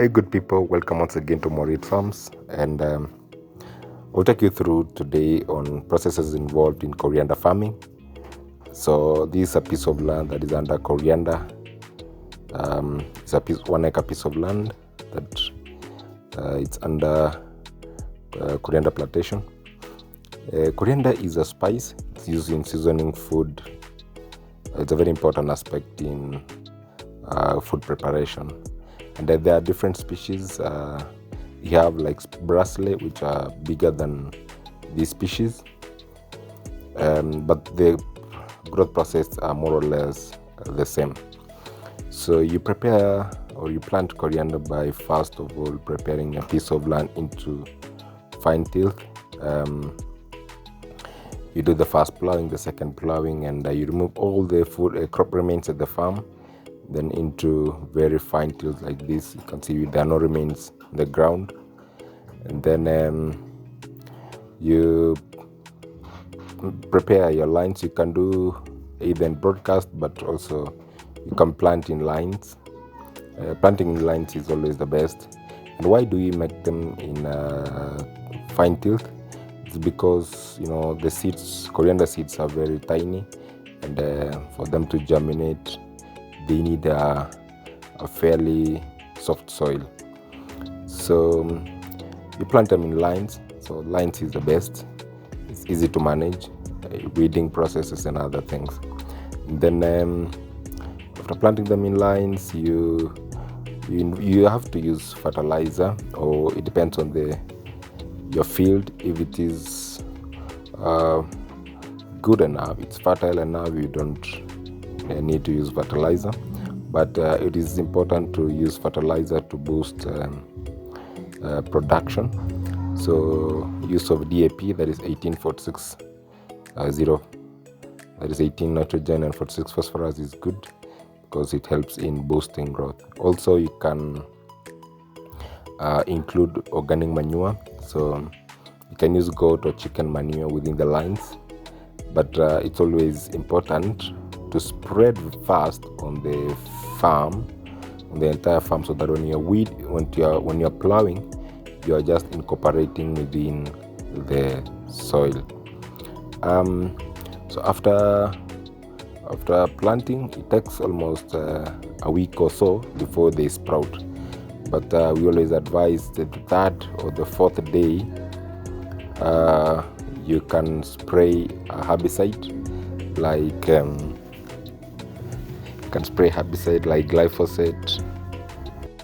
Hey, good people, welcome once again to Morit Farms, and we'll take you through today on processes involved in coriander farming. So this is a piece of land that is under coriander. It's a 1 acre piece of land that it's under coriander plantation. Coriander is a spice. It's used in seasoning food. It's a very important aspect in food preparation. And there are different species. You have like bracelet, which are bigger than these species, but the growth process are more or less the same. So you prepare or you plant coriander by first of all preparing a piece of land into fine tilth. You do the first plowing, the second plowing, and you remove all the food crop remains at the farm, then into very fine tilth like this. You can see there are no remains in the ground, and then you prepare your lines. You can do either in broadcast, but also you can plant in lines. Planting in lines is always the best. And why do we make them in fine tilth? It's because the seeds, coriander seeds, are very tiny, and for them to germinate they need a fairly soft soil. So you plant them in lines. So lines is the best. It's easy to manage, weeding processes and other things. And then after planting them in lines, you have to use fertilizer, or it depends on your field. If it is good enough, it's fertile enough, you don't need to use fertilizer, but it is important to use fertilizer to boost production. So use of DAP, that is 1846 0, that is 18 nitrogen and 46 phosphorus, is good because it helps in boosting growth. Also you can include organic manure, so you can use goat or chicken manure within the lines, but it's always important to spread fast on the farm, on the entire farm, so that when you're plowing, you are just incorporating within the soil. So after planting, it takes almost a week or so before they sprout, but we always advise that the third or the fourth day you can spray a herbicide like glyphosate.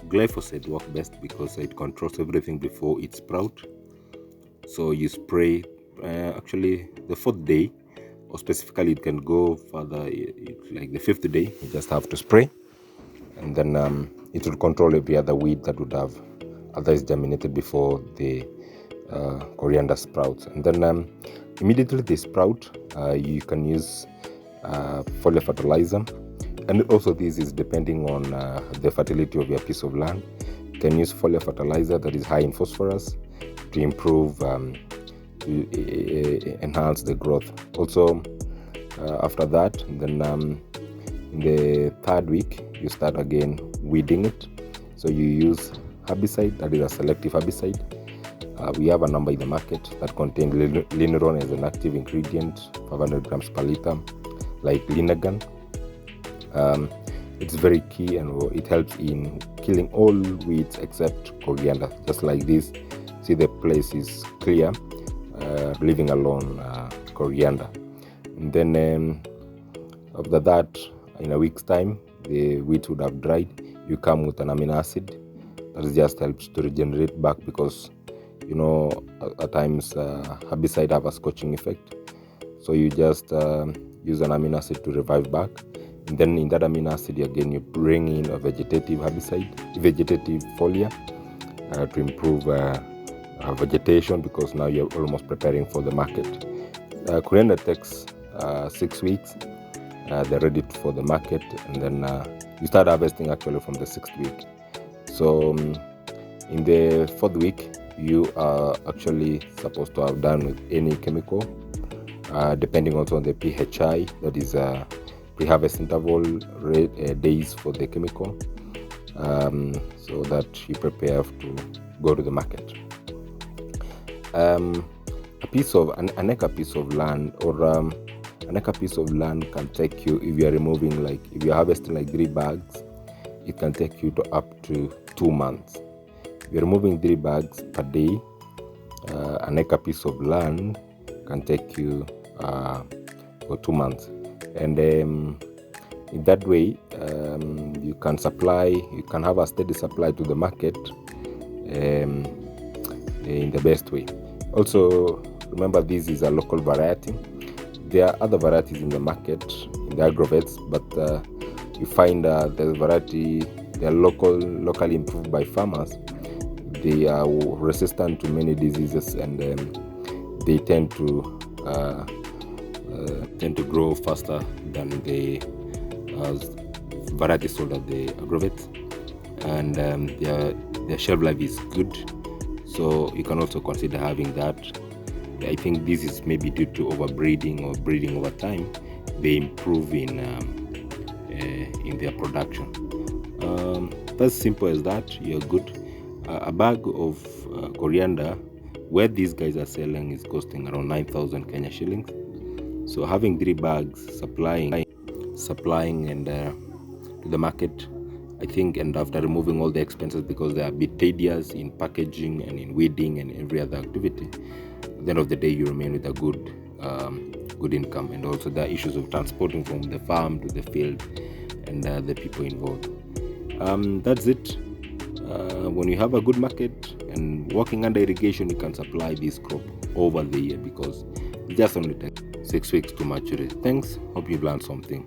Glyphosate works best because it controls everything before it sprouts. So you spray actually the fourth day, or specifically it can go further, like the fifth day. You just have to spray, and then it will control every other weed that would have otherwise germinated before the coriander sprouts. And then immediately they sprout, you can use foliar fertilizer. And also this is depending on the fertility of your piece of land. You can use foliar fertilizer that is high in phosphorus to improve, to enhance the growth. Also after that, then in the third week you start again weeding it. So you use herbicide, that is a selective herbicide. We have a number in the market that contains lineron as an active ingredient, 500 grams per liter, like Linegan. It's very key, and it helps in killing all weeds except coriander. Just like this, see the place is clear, leaving alone coriander. And then after that, in a week's time, the weeds would have dried. You come with an amino acid that just helps to regenerate back, because at times herbicide have a scorching effect. So you just use an amino acid to revive back. And then in that amino acid again, you bring in a vegetative herbicide, vegetative foliar, to improve vegetation, because now you're almost preparing for the market. Coriander takes 6 weeks. They're ready for the market, and then you start harvesting actually from the 6th week. So in the 4th week, you are actually supposed to have done with any chemical, depending also on the PHI, that is pre-harvest interval days for the chemical. so that you prepare to go to the market. An acre piece of land, or an acre piece of land can take you, if you are removing, like if you're harvesting like 3 bags, it can take you to up to 2 months. If you're removing 3 bags per day, an acre piece of land can take you for 2 months. And in that way, you can have a steady supply to the market in the best way. Also, remember, this is a local variety. There are other varieties in the market, in the agrovets, but you find the variety, they are locally improved by farmers. They are resistant to many diseases, and they tend to grow faster than the varieties sold at the agrovets, and their shelf life is good. So you can also consider having that. I think this is maybe due to overbreeding or breeding over time. They improve in their production. As simple as that, you're good. A bag of coriander, where these guys are selling, is costing around 9,000 Kenya shillings. So having 3 bags supplying and to the market, I think, and after removing all the expenses, because they are a bit tedious in packaging and in weeding and every other activity, at the end of the day you remain with a good income. And also the issues of transporting from the farm to the field and the people involved. That's it. When you have a good market and working under irrigation, you can supply this crop over the year, because it just only takes 6 weeks to maturate. Thanks. Hope you've learned something.